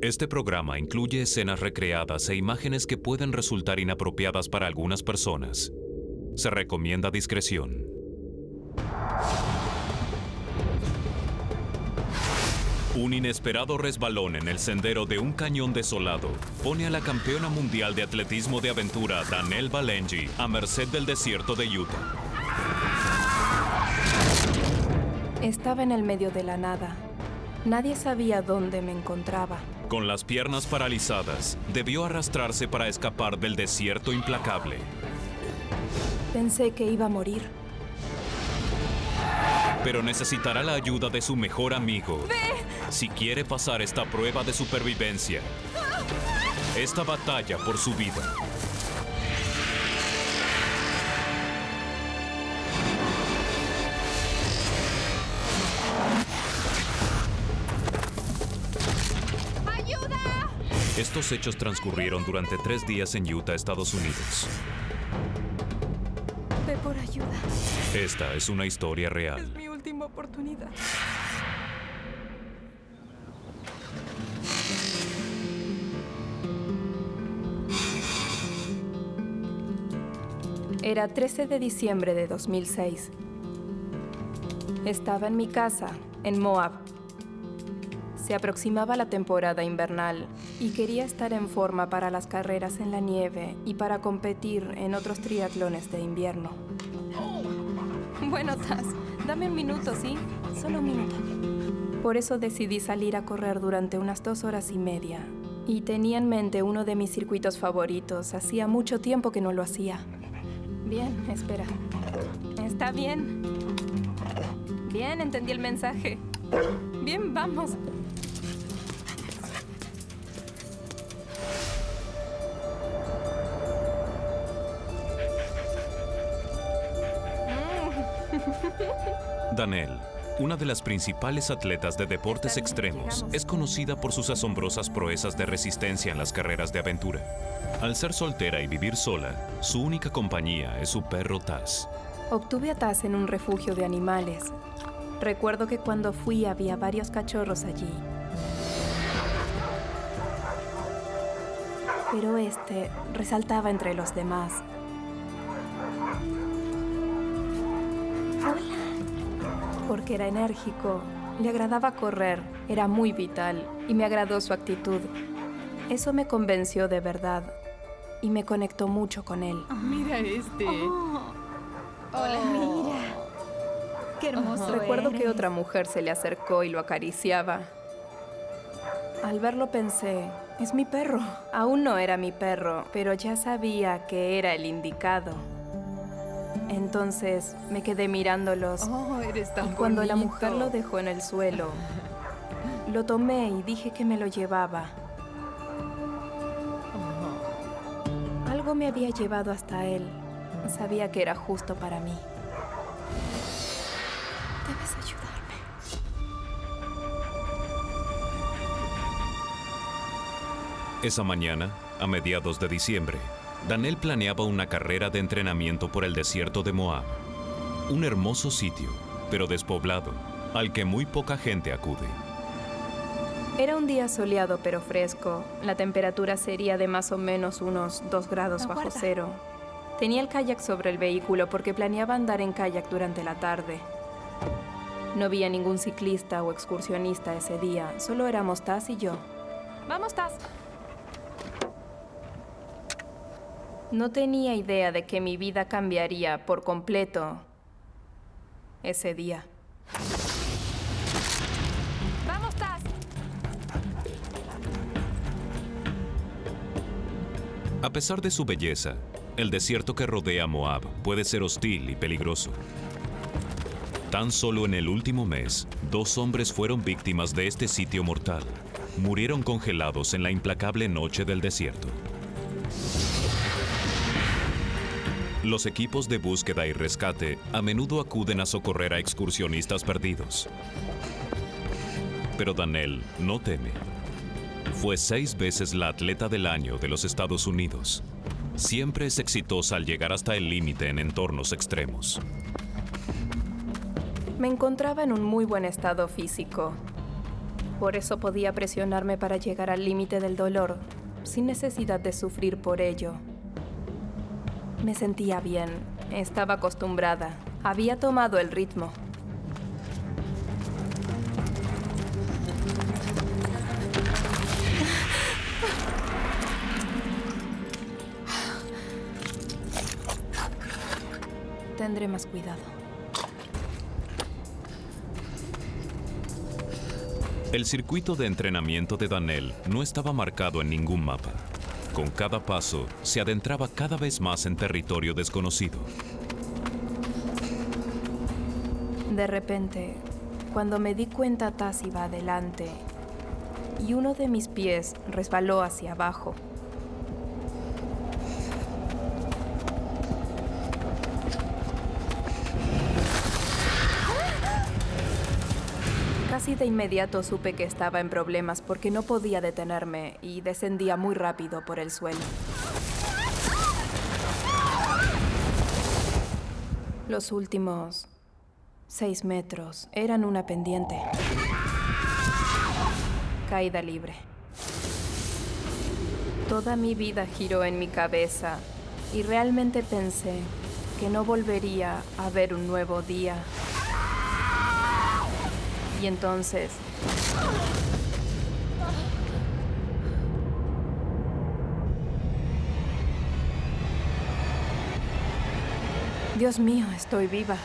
Este programa incluye escenas recreadas e imágenes que pueden resultar inapropiadas para algunas personas. Se recomienda discreción. Un inesperado resbalón en el sendero de un cañón desolado pone a la campeona mundial de atletismo de aventura, Danelle Balenji, a merced del desierto de Utah. Estaba en el medio de la nada. Nadie sabía dónde me encontraba. Con las piernas paralizadas, debió arrastrarse para escapar del desierto implacable. Pensé que iba a morir. Pero necesitará la ayuda de su mejor amigo ¡Ve! si quiere pasar esta prueba de supervivencia. Esta batalla por su vida. ¡Ayuda! Estos hechos transcurrieron durante 3 días en Utah, Estados Unidos. Ve por ayuda. Esta es una historia Es real. mi última oportunidad. Era 13 de diciembre de 2006. Estaba en mi casa, en Moab. Se aproximaba la temporada invernal y quería estar en forma para las carreras en la nieve y para competir en otros triatlones de invierno. Bueno, Taz, dame un minuto, ¿sí? Solo un minuto. Por eso decidí salir a correr durante unas 2 horas y media. Y tenía en mente uno de mis circuitos favoritos. Hacía mucho tiempo que no lo hacía. Bien, espera. Está bien. Bien, entendí el mensaje. Bien, vamos. Danelle, una de las principales atletas de deportes Está bien, extremos, llegamos. es conocida por sus asombrosas proezas de resistencia en las carreras de aventura. Al ser soltera y vivir sola, su única compañía es su perro Taz. Obtuve a Taz en un refugio de animales. Recuerdo que cuando fui había varios cachorros allí. Pero este resaltaba entre los demás. Hola. Porque era enérgico, le agradaba correr, era muy vital y me agradó su actitud. Eso me convenció de verdad y me conectó mucho con él. Mira este. Hola, mira. Qué hermoso Recuerdo que eres. otra mujer se le acercó y lo acariciaba. Al verlo pensé, es mi perro. Aún no era mi perro, pero ya sabía que era el indicado. Entonces me quedé mirándolos Oh, eres tan y cuando la bonito. mujer lo dejó en el suelo, lo tomé y dije que me lo llevaba. Algo me había llevado hasta él. Sabía que era justo para mí. Debes ayudarme. Esa mañana, a mediados de diciembre, Danelle planeaba una carrera de entrenamiento por el desierto de Moab. Un hermoso sitio, pero despoblado, al que muy poca gente acude. Era un día soleado pero fresco. La temperatura sería de más o menos unos 2 grados bajo Aguarda. cero. Tenía el kayak sobre el vehículo porque planeaba andar en kayak durante la tarde. No había ningún ciclista o excursionista ese día, solo éramos Taz y yo. ¡Vamos, Taz! No tenía idea de que mi vida cambiaría por completo ese día. ¡Vamos, Taz! A pesar de su belleza, el desierto que rodea Moab puede ser hostil y peligroso. Tan solo en el último mes, 2 hombres fueron víctimas de este sitio mortal. Murieron congelados en la implacable noche del desierto. Los equipos de búsqueda y rescate a menudo acuden a socorrer a excursionistas perdidos. Pero Danelle no teme. Fue 6 veces la atleta del año de los Estados Unidos. Siempre es exitosa al llegar hasta el límite en entornos extremos. Me encontraba en un muy buen estado físico. Por eso podía presionarme para llegar al límite del dolor, sin necesidad de sufrir por ello. Me sentía bien, estaba acostumbrada, había tomado el ritmo. Tendré más cuidado. El circuito de entrenamiento de Daniel no estaba marcado en ningún mapa. Con cada paso, se adentraba cada vez más en territorio desconocido. De repente, cuando me di cuenta, Taz iba adelante y uno de mis pies resbaló hacia abajo. Casi de inmediato supe que estaba en problemas porque no podía detenerme y descendía muy rápido por el suelo. Los últimos 6 metros eran una pendiente. Caída libre. Toda mi vida giró en mi cabeza y realmente pensé que no volvería a ver un nuevo día. Y entonces... Dios mío, estoy viva.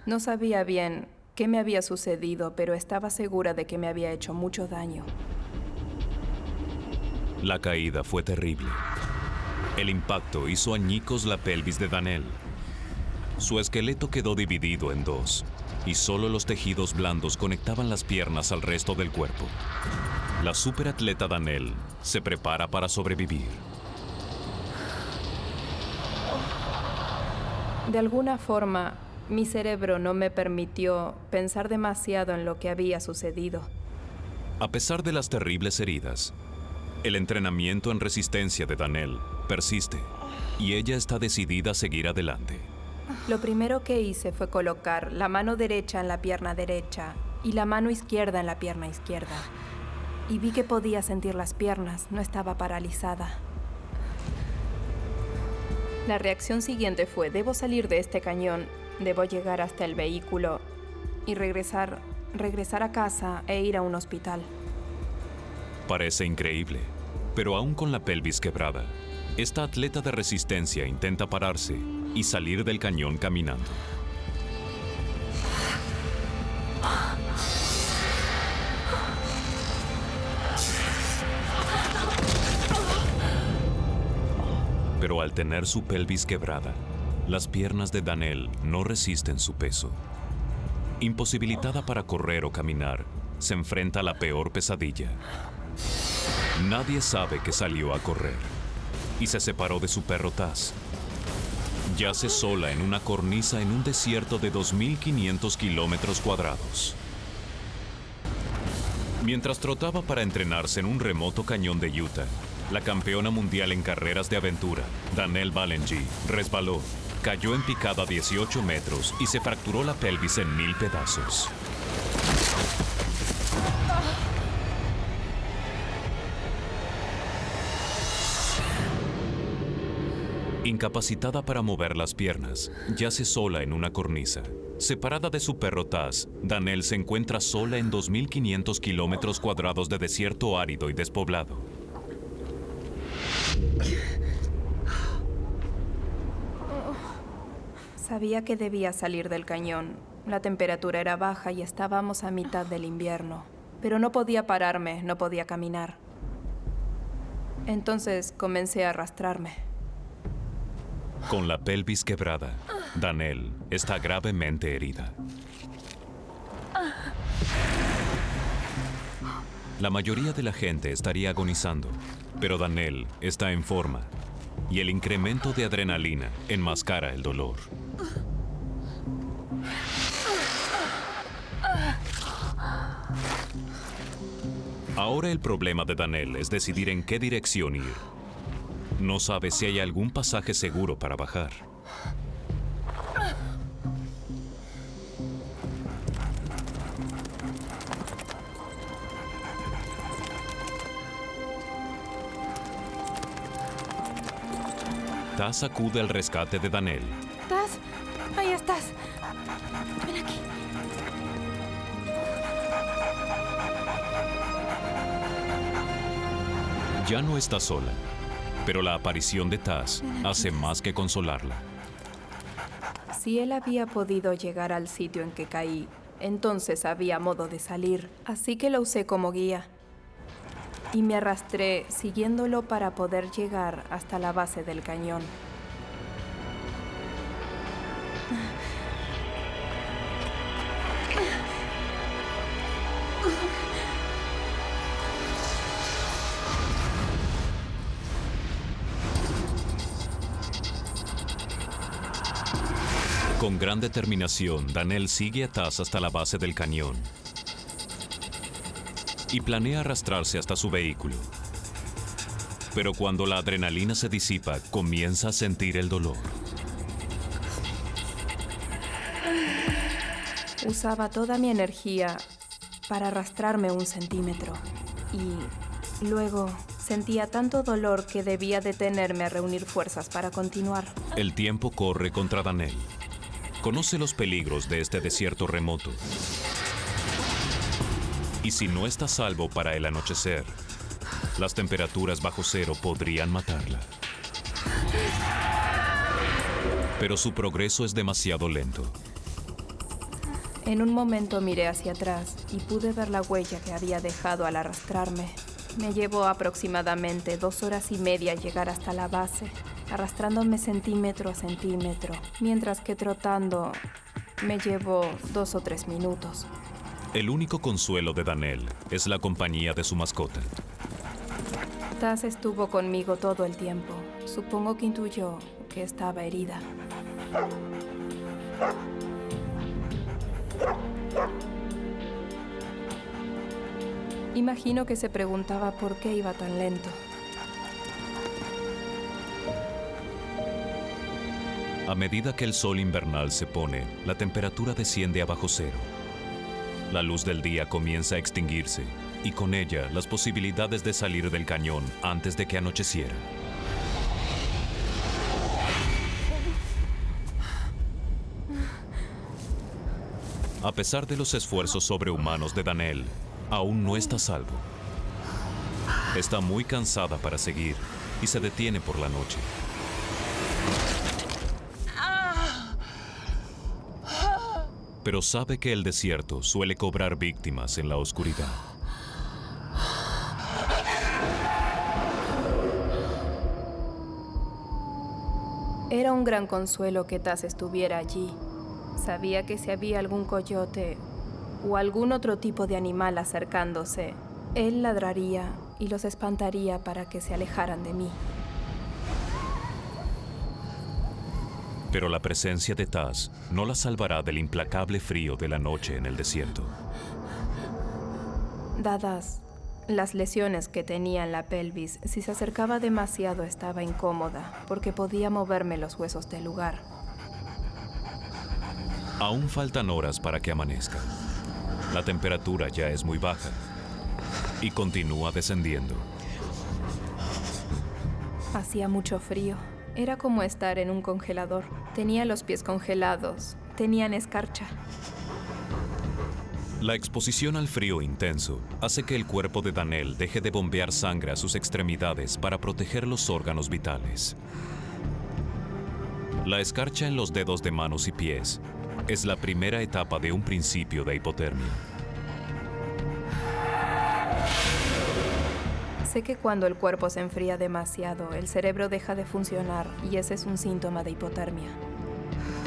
No sabía bien qué me había sucedido, pero estaba segura de que me había hecho mucho daño. La caída fue terrible. El impacto hizo añicos la pelvis de Daniel. Su esqueleto quedó dividido en dos, y solo los tejidos blandos conectaban las piernas al resto del cuerpo. La superatleta Daniel se prepara para sobrevivir. De alguna forma, mi cerebro no me permitió pensar demasiado en lo que había sucedido. A pesar de las terribles heridas, el entrenamiento en resistencia de Daniel persiste y ella está decidida a seguir adelante. Lo primero que hice fue colocar la mano derecha en la pierna derecha y la mano izquierda en la pierna izquierda. Y vi que podía sentir las piernas, no estaba paralizada. La reacción siguiente fue: debo salir de este cañón, debo llegar hasta el vehículo y regresar a casa e ir a un hospital. Parece increíble, pero aún con la pelvis quebrada, esta atleta de resistencia intenta pararse y salir del cañón caminando. Pero al tener su pelvis quebrada, las piernas de Daniel no resisten su peso. Imposibilitada para correr o caminar, se enfrenta a la peor pesadilla. Nadie sabe que salió a correr y se separó de su perro Taz. Yace sola en una cornisa en un desierto de 2.500 kilómetros cuadrados. Mientras trotaba para entrenarse en un remoto cañón de Utah, la campeona mundial en carreras de aventura, Danielle Ballengee, resbaló, cayó en picada a 18 metros y se fracturó la pelvis en 1000 pedazos. Incapacitada para mover las piernas, yace sola en una cornisa. Separada de su perro Taz, Danielle se encuentra sola en 2.500 kilómetros cuadrados de desierto árido y despoblado. Sabía que debía salir del cañón. La temperatura era baja y estábamos a mitad del invierno. Pero no podía pararme, no podía caminar. Entonces comencé a arrastrarme. Con la pelvis quebrada, Danielle está gravemente herida. La mayoría de la gente estaría agonizando, pero Danielle está en forma y el incremento de adrenalina enmascara el dolor. Ahora el problema de Danielle es decidir en qué dirección ir. No sabe si hay algún pasaje seguro para bajar. Taz acude al rescate de Daniel. Taz, ahí estás. Ven aquí. Ya no está sola, pero la aparición de Taz hace más que consolarla. Si él había podido llegar al sitio en que caí, entonces había modo de salir, así que lo usé como guía. Y me arrastré siguiéndolo para poder llegar hasta la base del cañón. Con gran determinación, Daniel sigue a Taz hasta la base del cañón y planea arrastrarse hasta su vehículo. Pero cuando la adrenalina se disipa, comienza a sentir el dolor. Usaba toda mi energía para arrastrarme 1 centímetro y luego sentía tanto dolor que debía detenerme a reunir fuerzas para continuar. El tiempo corre contra Daniel. Conoce los peligros de este desierto remoto. Y si no está a salvo para el anochecer, las temperaturas bajo cero podrían matarla. Pero su progreso es demasiado lento. En un momento miré hacia atrás y pude ver la huella que había dejado al arrastrarme. Me llevó aproximadamente 2 horas y media llegar hasta la base, arrastrándome centímetro a centímetro, mientras que trotando me llevó 2 o 3 minutos. El único consuelo de Daniel es la compañía de su mascota. Taz estuvo conmigo todo el tiempo. Supongo que intuyó que estaba herida. Imagino que se preguntaba por qué iba tan lento. A medida que el sol invernal se pone, la temperatura desciende a bajo cero. La luz del día comienza a extinguirse y con ella las posibilidades de salir del cañón antes de que anocheciera. A pesar de los esfuerzos sobrehumanos de Daniel, aún no está a salvo. Está muy cansada para seguir y se detiene por la noche. Pero sabe que el desierto suele cobrar víctimas en la oscuridad. Era un gran consuelo que Taz estuviera allí. Sabía que si había algún coyote o algún otro tipo de animal acercándose, él ladraría y los espantaría para que se alejaran de mí. Pero la presencia de Taz no la salvará del implacable frío de la noche en el desierto. Dadas las lesiones que tenía en la pelvis, si se acercaba demasiado estaba incómoda, porque podía moverme los huesos del lugar. Aún faltan horas para que amanezca. La temperatura ya es muy baja y continúa descendiendo. Hacía mucho frío. Era como estar en un congelador. Tenía los pies congelados. Tenían escarcha. La exposición al frío intenso hace que el cuerpo de Daniel deje de bombear sangre a sus extremidades para proteger los órganos vitales. La escarcha en los dedos de manos y pies es la primera etapa de un principio de hipotermia. Sé que cuando el cuerpo se enfría demasiado, el cerebro deja de funcionar y ese es un síntoma de hipotermia.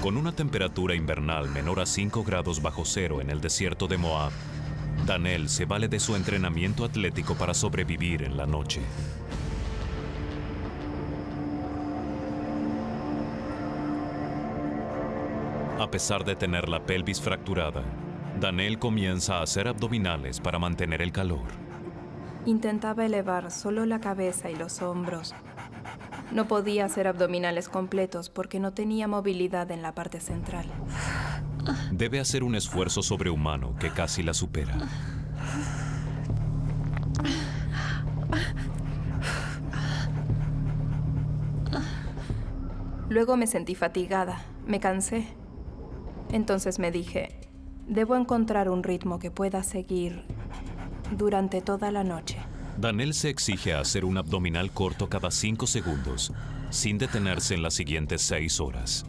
Con una temperatura invernal menor a 5 grados bajo cero en el desierto de Moab, Daniel se vale de su entrenamiento atlético para sobrevivir en la noche. A pesar de tener la pelvis fracturada, Daniel comienza a hacer abdominales para mantener el calor. Intentaba elevar solo la cabeza y los hombros. No podía hacer abdominales completos porque no tenía movilidad en la parte central. Debe hacer un esfuerzo sobrehumano que casi la supera. Luego me sentí fatigada, me cansé. Entonces me dije, debo encontrar un ritmo que pueda seguir durante toda la noche. Danielle se exige hacer un abdominal corto cada 5 segundos, sin detenerse en las siguientes 6 horas.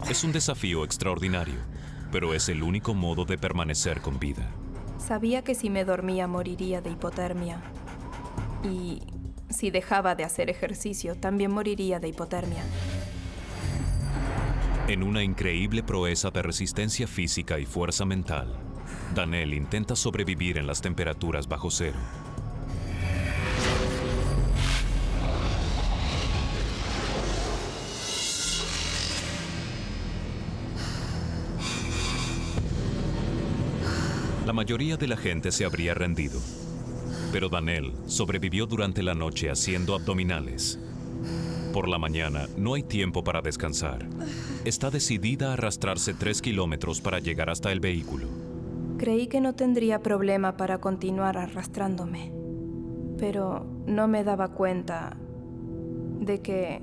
Es un desafío extraordinario, pero es el único modo de permanecer con vida. Sabía que si me dormía moriría de hipotermia. Y si dejaba de hacer ejercicio, también moriría de hipotermia. En una increíble proeza de resistencia física y fuerza mental, Danielle intenta sobrevivir en las temperaturas bajo cero. La mayoría de la gente se habría rendido, pero Danielle sobrevivió durante la noche haciendo abdominales. Por la mañana no hay tiempo para descansar. Está decidida a arrastrarse 3 kilómetros para llegar hasta el vehículo. Creí que no tendría problema para continuar arrastrándome, pero no me daba cuenta de que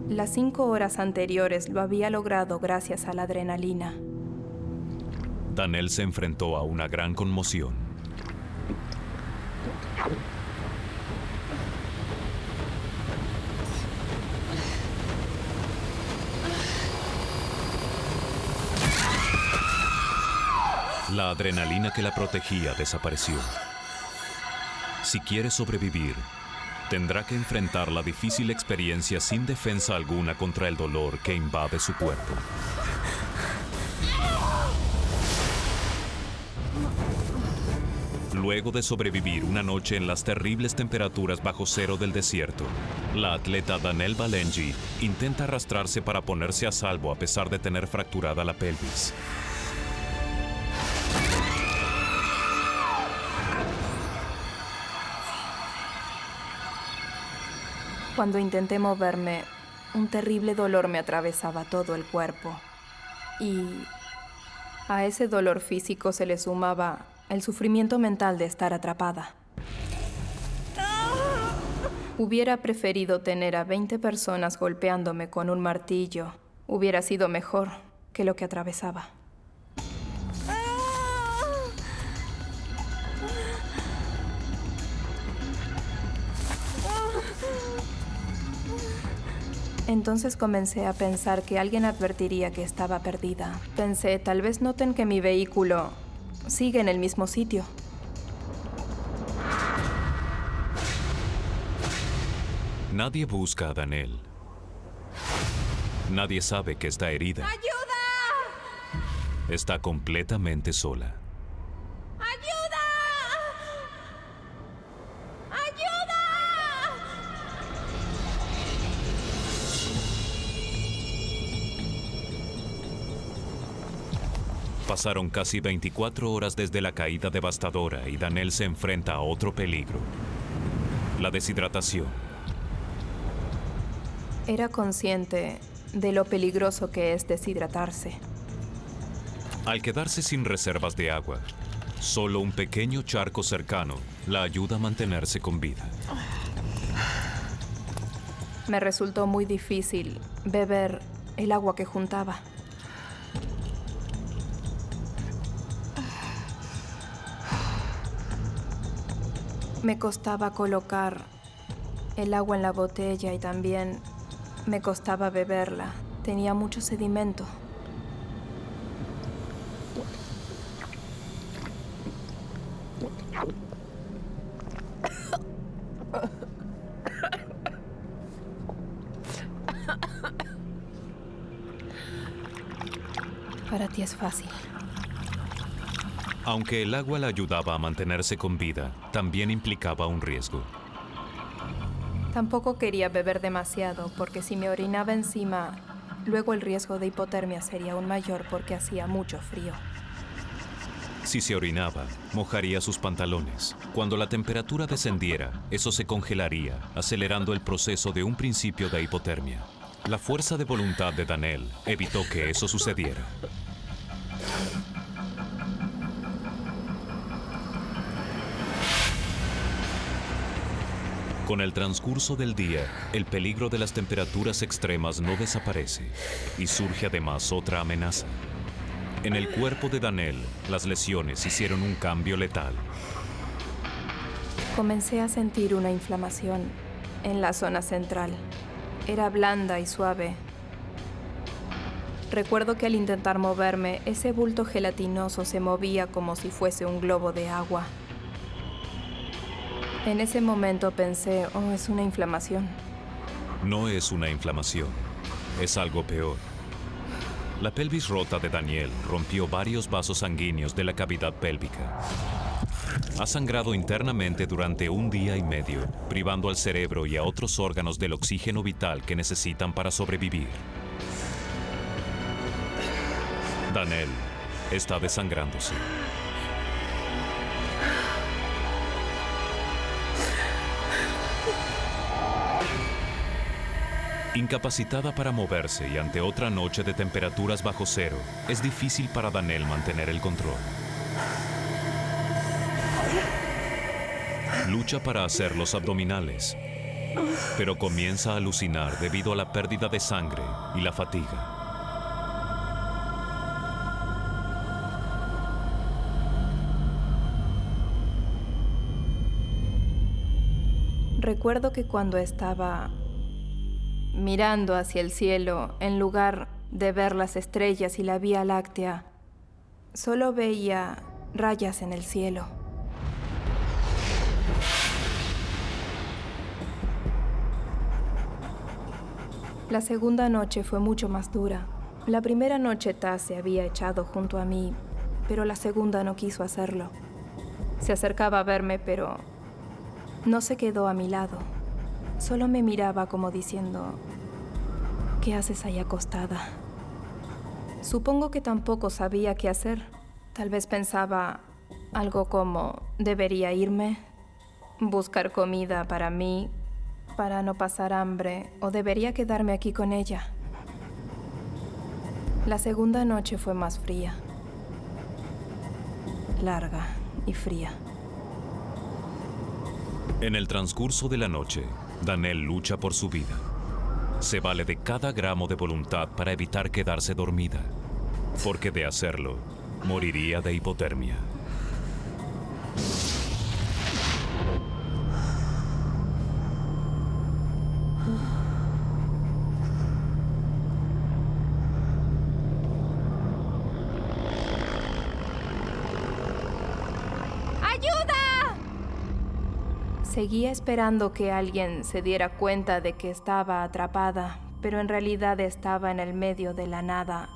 las 5 horas anteriores lo había logrado gracias a la adrenalina. Danielle se enfrentó a una gran conmoción. La adrenalina que la protegía desapareció. Si quiere sobrevivir, tendrá que enfrentar la difícil experiencia sin defensa alguna contra el dolor que invade su cuerpo. Luego de sobrevivir una noche en las terribles temperaturas bajo cero del desierto, la atleta Danielle Balenji intenta arrastrarse para ponerse a salvo a pesar de tener fracturada la pelvis. Cuando intenté moverme, un terrible dolor me atravesaba todo el cuerpo. Y a ese dolor físico se le sumaba el sufrimiento mental de estar atrapada. Hubiera preferido tener a 20 personas golpeándome con un martillo. Hubiera sido mejor que lo que atravesaba. Entonces comencé a pensar que alguien advertiría que estaba perdida. Pensé, tal vez noten que mi vehículo sigue en el mismo sitio. Nadie busca a Danielle. Nadie sabe que está herida. ¡Ayuda! Está completamente sola. ¡Ayuda! ¡Ayuda! Pasaron casi 24 horas desde la caída devastadora y Danielle se enfrenta a otro peligro: la deshidratación. Era consciente de lo peligroso que es deshidratarse. Al quedarse sin reservas de agua, solo un pequeño charco cercano la ayuda a mantenerse con vida. Me resultó muy difícil beber el agua que juntaba. Me costaba colocar el agua en la botella y también me costaba beberla. Tenía mucho sedimento. Para ti es fácil. Aunque el agua la ayudaba a mantenerse con vida, también implicaba un riesgo. Tampoco quería beber demasiado, porque si me orinaba encima, luego el riesgo de hipotermia sería aún mayor porque hacía mucho frío. Si se orinaba, mojaría sus pantalones. Cuando la temperatura descendiera, eso se congelaría, acelerando el proceso de un principio de hipotermia. La fuerza de voluntad de Danielle evitó que eso sucediera. Con el transcurso del día, el peligro de las temperaturas extremas no desaparece y surge además otra amenaza. En el cuerpo de Daniel, las lesiones hicieron un cambio letal. Comencé a sentir una inflamación en la zona central. Era blanda y suave. Recuerdo que al intentar moverme, ese bulto gelatinoso se movía como si fuese un globo de agua. En ese momento pensé, oh, es una inflamación. No es una inflamación, es algo peor. La pelvis rota de Daniel rompió varios vasos sanguíneos de la cavidad pélvica. Ha sangrado internamente durante 1 día y medio, privando al cerebro y a otros órganos del oxígeno vital que necesitan para sobrevivir. Daniel está desangrándose. Incapacitada para moverse y ante otra noche de temperaturas bajo cero, es difícil para Daniel mantener el control. Lucha para hacer los abdominales, pero comienza a alucinar debido a la pérdida de sangre y la fatiga. Recuerdo que cuando estaba mirando hacia el cielo, en lugar de ver las estrellas y la Vía Láctea, solo veía rayas en el cielo. La segunda noche fue mucho más dura. La primera noche Taz se había echado junto a mí, pero la segunda no quiso hacerlo. Se acercaba a verme, pero no se quedó a mi lado. Solo me miraba como diciendo, ¿qué haces ahí acostada? Supongo que tampoco sabía qué hacer. Tal vez pensaba algo como, debería irme, buscar comida para mí, para no pasar hambre, o debería quedarme aquí con ella. La segunda noche fue más fría, larga y fría. En el transcurso de la noche, Daniel lucha por su vida. Se vale de cada gramo de voluntad para evitar quedarse dormida, porque de hacerlo, moriría de hipotermia. Seguía esperando que alguien se diera cuenta de que estaba atrapada, pero en realidad estaba en el medio de la nada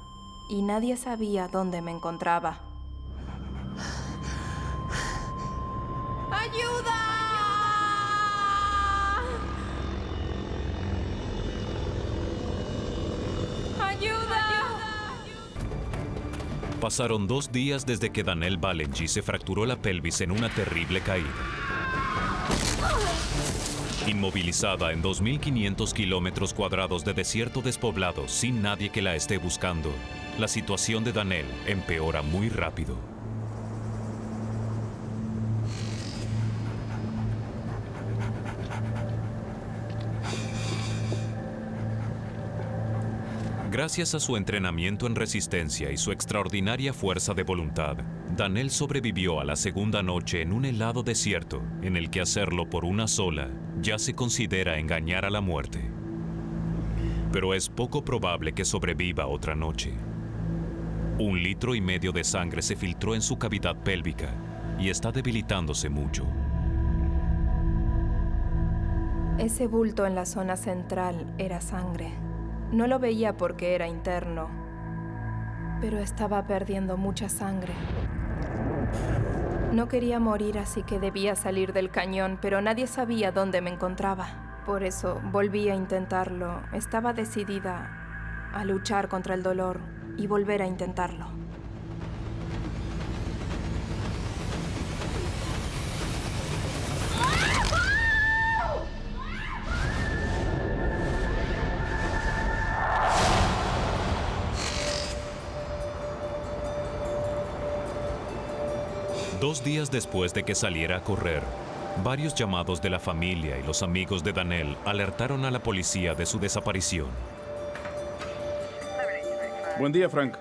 y nadie sabía dónde me encontraba. ¡Ayuda! ¡Ayuda! Pasaron 2 días desde que Daniel Balenji se fracturó la pelvis en una terrible caída. Inmovilizada en 2.500 kilómetros cuadrados de desierto despoblado sin nadie que la esté buscando, la situación de Daniel empeora muy rápido. Gracias a su entrenamiento en resistencia y su extraordinaria fuerza de voluntad, Daniel sobrevivió a la segunda noche en un helado desierto en el que hacerlo por una sola ya se considera engañar a la muerte. Pero es poco probable que sobreviva otra noche. 1,5 litros de sangre se filtró en su cavidad pélvica y está debilitándose mucho. Ese bulto en la zona central era sangre. No lo veía porque era interno, pero estaba perdiendo mucha sangre. No quería morir, así que debía salir del cañón, pero nadie sabía dónde me encontraba. Por eso volví a intentarlo. Estaba decidida a luchar contra el dolor y volver a intentarlo. Dos días después de que saliera a correr, Varios llamados de la familia y los amigos de Daniel alertaron a la policía de su desaparición. Buen día, Frank.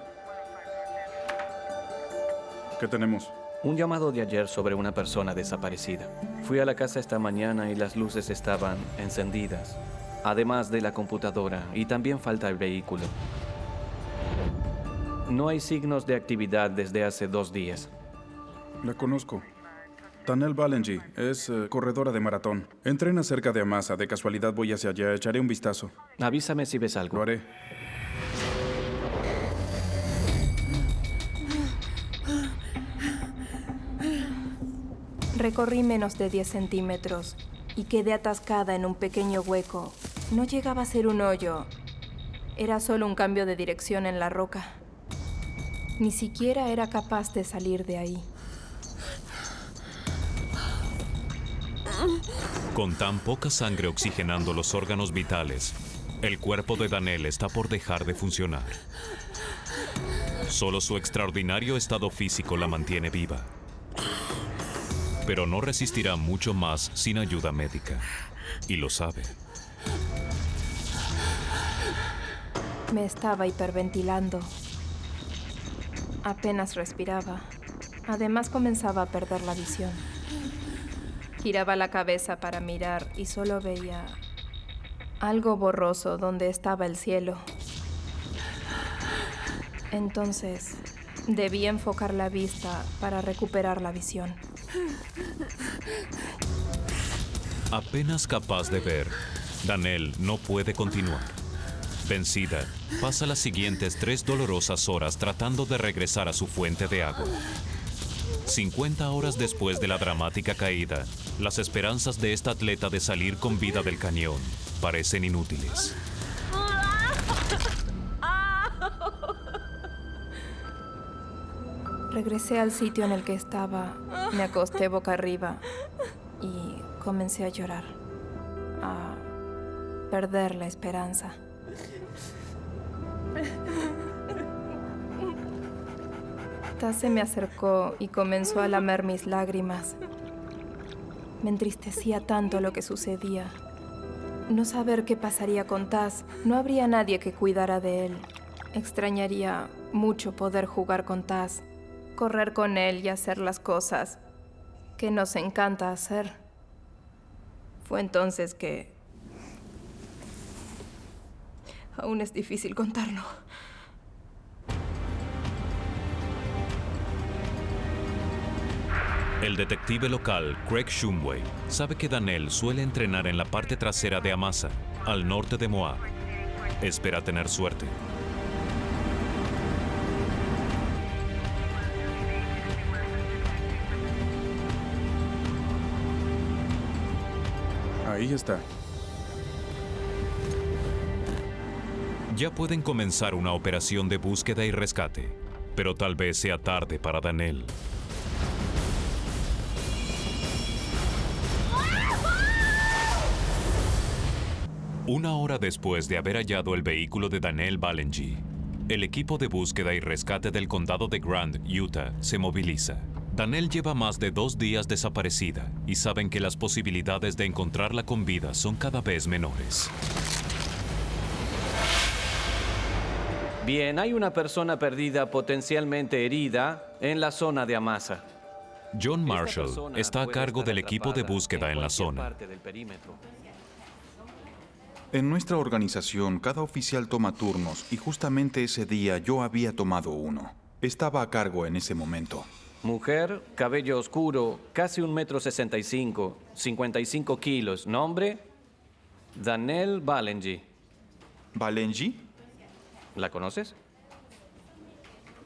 ¿Qué tenemos? Un llamado de ayer sobre una persona desaparecida. Fui a la casa esta mañana y las luces estaban encendidas, además de la computadora, y también falta el vehículo. No hay signos de actividad desde hace 2 días. La conozco. Danielle Balenji es corredora de maratón. Entrena cerca de Amasa. De casualidad voy hacia allá. Echaré un vistazo. Avísame si ves algo. Lo haré. Recorrí menos de 10 centímetros y quedé atascada en un pequeño hueco. No llegaba a ser un hoyo. Era solo un cambio de dirección en la roca. Ni siquiera era capaz de salir de ahí. Con tan poca sangre oxigenando los órganos vitales, el cuerpo de Danielle está por dejar de funcionar. Solo su extraordinario estado físico la mantiene viva. Pero no resistirá mucho más sin ayuda médica. Y lo sabe. Me estaba hiperventilando. Apenas respiraba. Además comenzaba a perder la visión. Giraba la cabeza para mirar y solo veía algo borroso donde estaba el cielo. Entonces, debí enfocar la vista para recuperar la visión. Apenas capaz de ver, Danielle no puede continuar. Vencida, pasa las siguientes 3 dolorosas horas tratando de regresar a su fuente de agua. 50 horas después de la dramática caída, las esperanzas de esta atleta de salir con vida del cañón parecen inútiles. Regresé al sitio en el que estaba, me acosté boca arriba y comencé a llorar, a perder la esperanza. Taz se me acercó y comenzó a lamer mis lágrimas. Me entristecía tanto lo que sucedía. No saber qué pasaría con Taz, no habría nadie que cuidara de él. Extrañaría mucho poder jugar con Taz, correr con él y hacer las cosas que nos encanta hacer. Fue entonces que... Aún es difícil contarlo. El detective local, Craig Shumway, sabe que Danielle suele entrenar en la parte trasera de Amasa, al norte de Moab. Espera tener suerte. Ahí está. Ya pueden comenzar una operación de búsqueda y rescate, pero tal vez sea tarde para Danielle. Una hora después de haber hallado el vehículo de Danielle Balenji, el equipo de búsqueda y rescate del condado de Grant, Utah, se moviliza. Danielle lleva más de 2 días desaparecida y saben que las posibilidades de encontrarla con vida son cada vez menores. Bien, hay una persona perdida potencialmente herida en la zona de Amasa. John Marshall está a cargo del equipo de búsqueda en la zona. En nuestra organización, cada oficial toma turnos y justamente ese día yo había tomado uno. Estaba a cargo en ese momento. Mujer, cabello oscuro, casi 1,65 m, 55 kilos. Nombre, Danielle Balenji. ¿Balenji? ¿La conoces?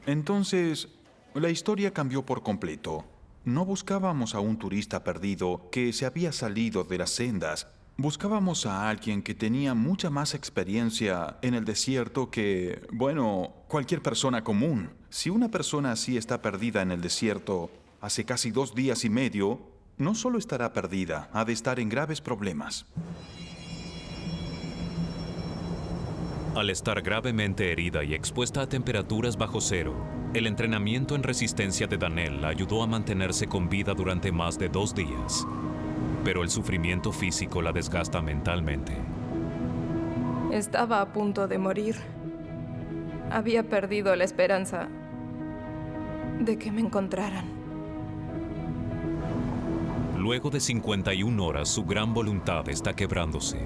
Entonces, la historia cambió por completo. No buscábamos a un turista perdido que se había salido de las sendas. Buscábamos a alguien que tenía mucha más experiencia en el desierto que, bueno, cualquier persona común. Si una persona así está perdida en el desierto hace casi 2 días y medio, no solo estará perdida, ha de estar en graves problemas. Al estar gravemente herida y expuesta a temperaturas bajo cero, el entrenamiento en resistencia de Danielle la ayudó a mantenerse con vida durante más de 2 días. pero el sufrimiento físico la desgasta mentalmente. Estaba a punto de morir. Había perdido la esperanza de que me encontraran. Luego de 51 horas, su gran voluntad está quebrándose.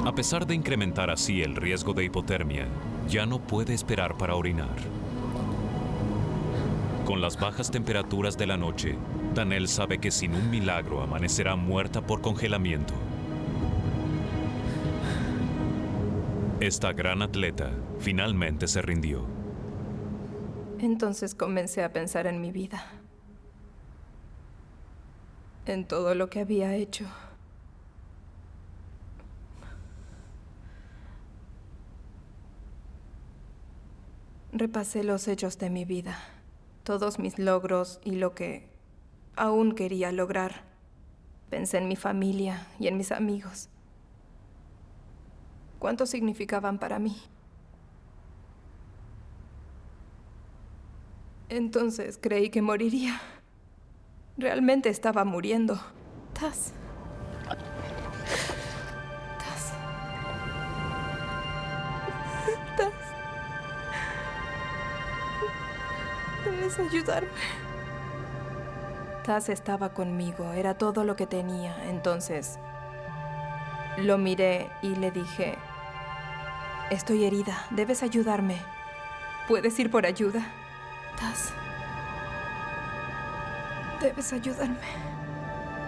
A pesar de incrementar así el riesgo de hipotermia, ya no puede esperar para orinar. Con las bajas temperaturas de la noche, Danelle sabe que sin un milagro amanecerá muerta por congelamiento. Esta gran atleta finalmente se rindió. Entonces comencé a pensar en mi vida, en todo lo que había hecho. Repasé los hechos de mi vida, todos mis logros y lo que aún quería lograr. Pensé en mi familia y en mis amigos. ¿Cuánto significaban para mí? Entonces creí que moriría. Realmente estaba muriendo. Taz. Taz. Taz. Debes ayudarme. Taz estaba conmigo, era todo lo que tenía. Entonces, lo miré y le dije, estoy herida, debes ayudarme. ¿Puedes ir por ayuda? Taz, debes ayudarme.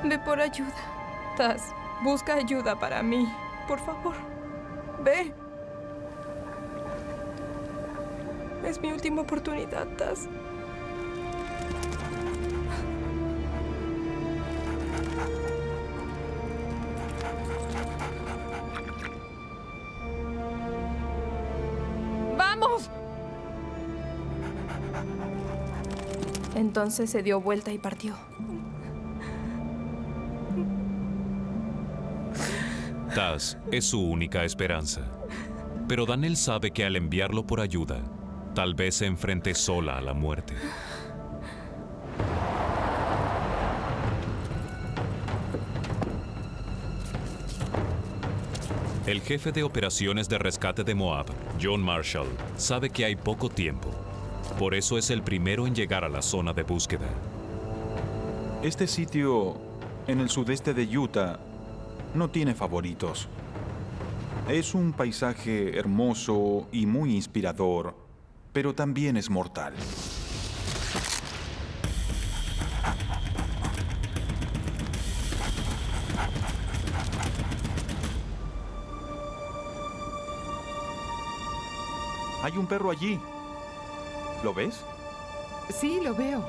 Ve por ayuda. Taz, busca ayuda para mí, por favor. Ve. Es mi última oportunidad, Taz. ¡Vamos! Entonces se dio vuelta y partió. Taz es su única esperanza. Pero Danelle sabe que al enviarlo por ayuda, tal vez se enfrente sola a la muerte. El jefe de operaciones de rescate de Moab, John Marshall, sabe que hay poco tiempo. Por eso es el primero en llegar a la zona de búsqueda. Este sitio, en el sudeste de Utah, no tiene favoritos. Es un paisaje hermoso y muy inspirador, pero también es mortal. Hay un perro allí. ¿Lo ves? Sí, lo veo.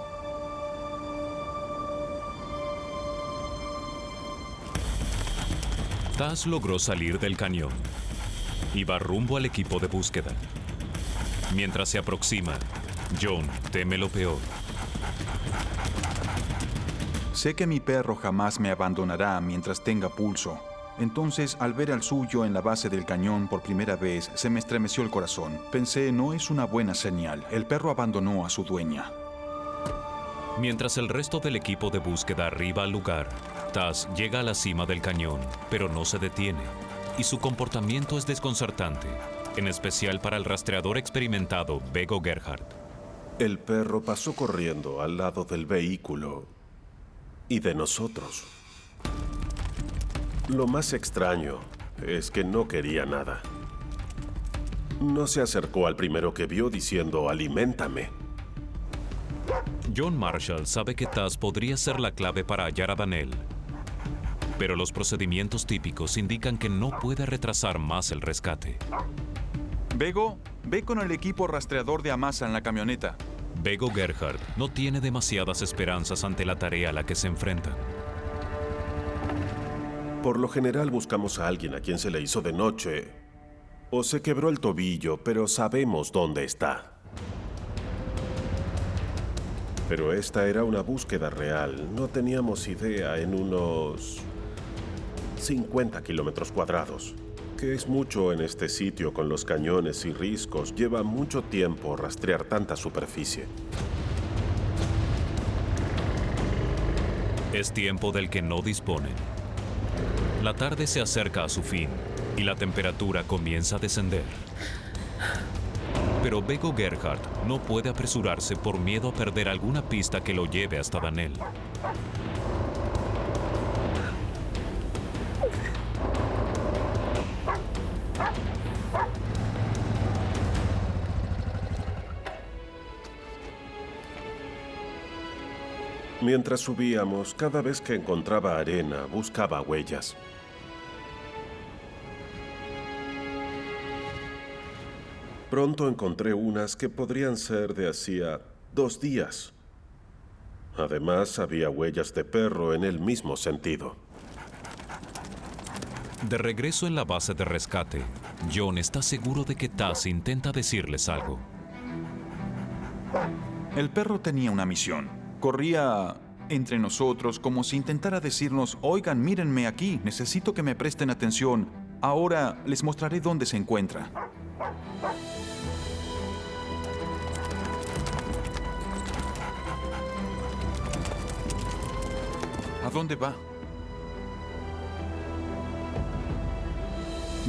Taz logró salir del cañón y va rumbo al equipo de búsqueda. Mientras se aproxima, John teme lo peor. Sé que mi perro jamás me abandonará mientras tenga pulso. Entonces, al ver al suyo en la base del cañón por primera vez, se me estremeció el corazón. Pensé, no es una buena señal. El perro abandonó a su dueña. Mientras el resto del equipo de búsqueda arriba al lugar, Taz llega a la cima del cañón, pero no se detiene. Y su comportamiento es desconcertante, en especial para el rastreador experimentado Bego Gerhardt. El perro pasó corriendo al lado del vehículo y de nosotros. Lo más extraño es que no quería nada. No se acercó al primero que vio diciendo, "Aliméntame". John Marshall sabe que Taz podría ser la clave para hallar a Danelle. Pero los procedimientos típicos indican que no puede retrasar más el rescate. Bego, ve con el equipo rastreador de Amasa en la camioneta. Bego Gerhardt no tiene demasiadas esperanzas ante la tarea a la que se enfrenta. Por lo general buscamos a alguien a quien se le hizo de noche o se quebró el tobillo, pero sabemos dónde está. Pero esta era una búsqueda real. No teníamos idea en unos 50 kilómetros cuadrados, que es mucho en este sitio con los cañones y riscos. Lleva mucho tiempo rastrear tanta superficie. Es tiempo del que no disponen. La tarde se acerca a su fin y la temperatura comienza a descender. Pero Bego Gerhardt no puede apresurarse por miedo a perder alguna pista que lo lleve hasta Danell. Mientras subíamos, cada vez que encontraba arena, buscaba huellas. Pronto encontré unas que podrían ser de hacía 2 días. Además, había huellas de perro en el mismo sentido. De regreso en la base de rescate, John está seguro de que Taz intenta decirles algo. El perro tenía una misión. Corría entre nosotros como si intentara decirnos, oigan, mírenme aquí, necesito que me presten atención. Ahora les mostraré dónde se encuentra. ¿A dónde va?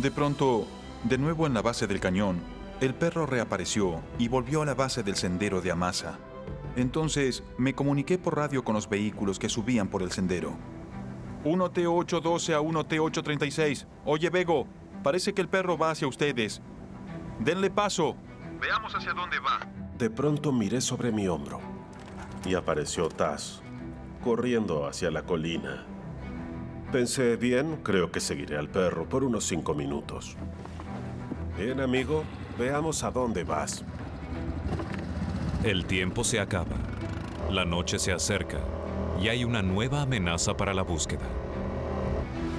De pronto, de nuevo en la base del cañón, el perro reapareció y volvió a la base del sendero de Amasa. Entonces, me comuniqué por radio con los vehículos que subían por el sendero. 1T812 a 1T836. Oye, Bego, parece que el perro va hacia ustedes. Denle paso. Veamos hacia dónde va. De pronto miré sobre mi hombro y apareció Taz, corriendo hacia la colina. Pensé, bien, creo que seguiré al perro por unos 5 minutos. Bien, amigo, veamos a dónde vas. El tiempo se acaba, la noche se acerca y hay una nueva amenaza para la búsqueda.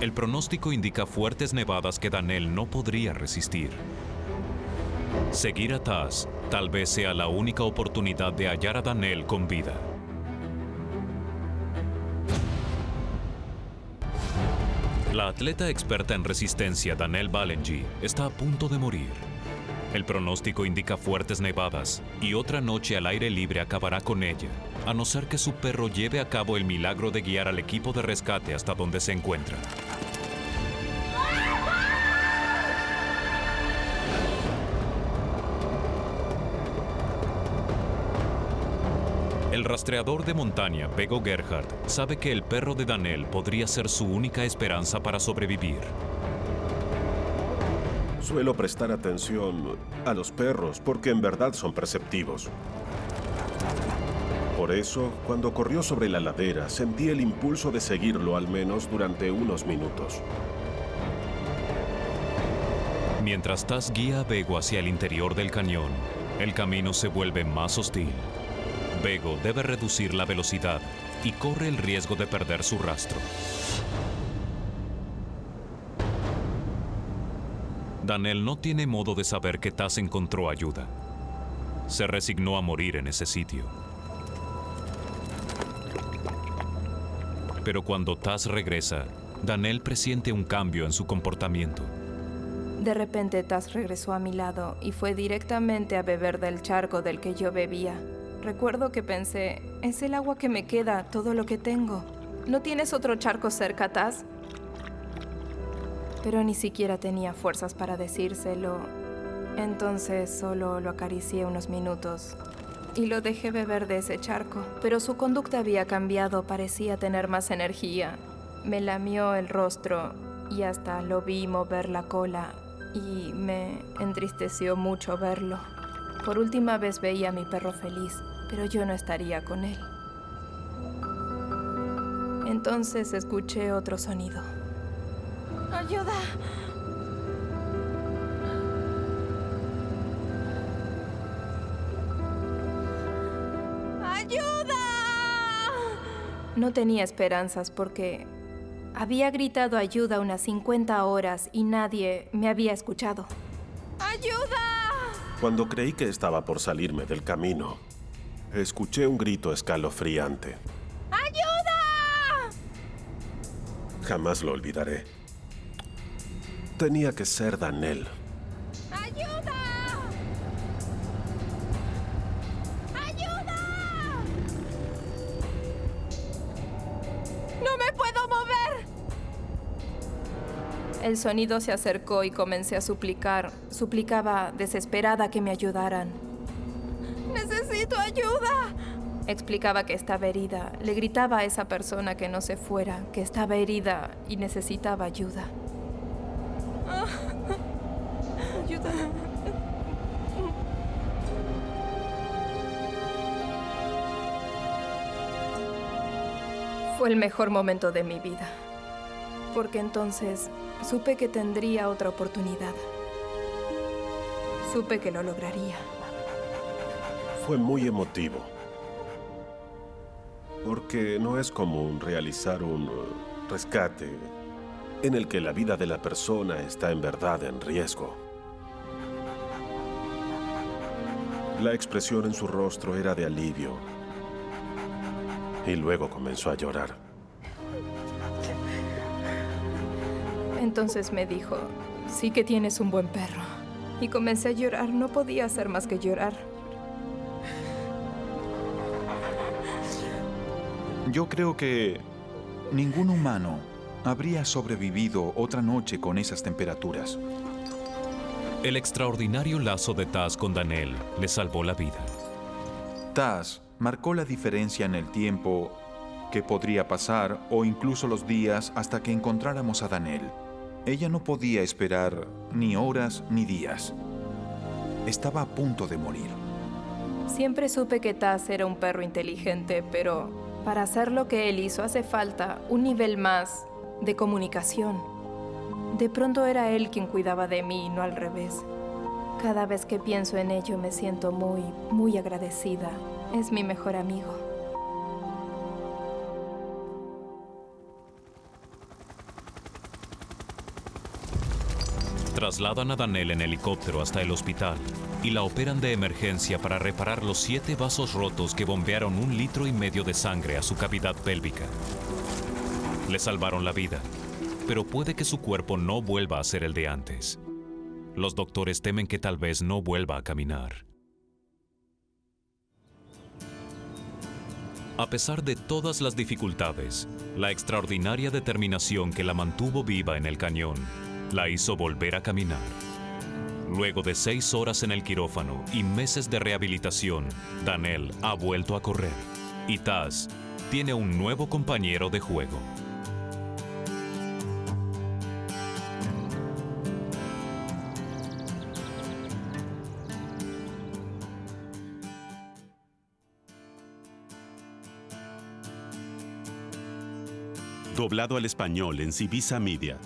El pronóstico indica fuertes nevadas que Danell no podría resistir. Seguir a Taz tal vez sea la única oportunidad de hallar a Danell con vida. La atleta experta en resistencia Danell Balenji está a punto de morir. El pronóstico indica fuertes nevadas y otra noche al aire libre acabará con ella, a no ser que su perro lleve a cabo el milagro de guiar al equipo de rescate hasta donde se encuentra. El rastreador de montaña, Bego Gerhardt, sabe que el perro de Danell podría ser su única esperanza para sobrevivir. Suelo prestar atención a los perros porque en verdad son perceptivos. Por eso, cuando corrió sobre la ladera, sentí el impulso de seguirlo al menos durante unos minutos. Mientras Taz guía a Bego hacia el interior del cañón, el camino se vuelve más hostil. Bego debe reducir la velocidad y corre el riesgo de perder su rastro. Danell no tiene modo de saber que Taz encontró ayuda. Se resignó a morir en ese sitio. Pero cuando Taz regresa, Danell presiente un cambio en su comportamiento. De repente Taz regresó a mi lado y fue directamente a beber del charco del que yo bebía. Recuerdo que pensé, es el agua que me queda, todo lo que tengo. ¿No tienes otro charco cerca, Taz? Pero ni siquiera tenía fuerzas para decírselo. Entonces solo lo acaricié unos minutos y lo dejé beber de ese charco. Pero su conducta había cambiado, parecía tener más energía. Me lamió el rostro y hasta lo vi mover la cola y me entristeció mucho verlo. Por última vez veía a mi perro feliz, pero yo no estaría con él. Entonces escuché otro sonido. ¡Ayuda! ¡Ayuda! No tenía esperanzas porque había gritado ayuda unas 50 horas y nadie me había escuchado. ¡Ayuda! Cuando creí que estaba por salirme del camino, escuché un grito escalofriante. ¡Ayuda! Jamás lo olvidaré. Tenía que ser Danell. ¡Ayuda! ¡Ayuda! El sonido se acercó y comencé a suplicar. Suplicaba desesperada que me ayudaran. ¡Necesito ayuda! Explicaba que estaba herida. Le gritaba a esa persona que no se fuera, que estaba herida y necesitaba ayuda. ¡Ayuda! Fue el mejor momento de mi vida, porque entonces supe que tendría otra oportunidad. Supe que lo lograría. Fue muy emotivo. Porque no es común realizar un rescate en el que la vida de la persona está en verdad en riesgo. La expresión en su rostro era de alivio. Y luego comenzó a llorar. Entonces me dijo, sí que tienes un buen perro. Y comencé a llorar, no podía hacer más que llorar. Yo creo que ningún humano habría sobrevivido otra noche con esas temperaturas. El extraordinario lazo de Taz con Daniel le salvó la vida. Taz marcó la diferencia en el tiempo que podría pasar o incluso los días hasta que encontráramos a Daniel. Ella no podía esperar ni horas ni días. Estaba a punto de morir. Siempre supe que Taz era un perro inteligente, pero para hacer lo que él hizo hace falta un nivel más de comunicación. De pronto era él quien cuidaba de mí y no al revés. Cada vez que pienso en ello me siento muy, muy agradecida. Es mi mejor amigo. Trasladan a Daniel en helicóptero hasta el hospital y la operan de emergencia para reparar los 7 vasos rotos que bombearon 1,5 litros de sangre a su cavidad pélvica. Le salvaron la vida, pero puede que su cuerpo no vuelva a ser el de antes. Los doctores temen que tal vez no vuelva a caminar. A pesar de todas las dificultades, la extraordinaria determinación que la mantuvo viva en el cañón la hizo volver a caminar. Luego de 6 horas en el quirófano y meses de rehabilitación, Daniel ha vuelto a correr y Taz tiene un nuevo compañero de juego. Doblado al español en Civisa Media.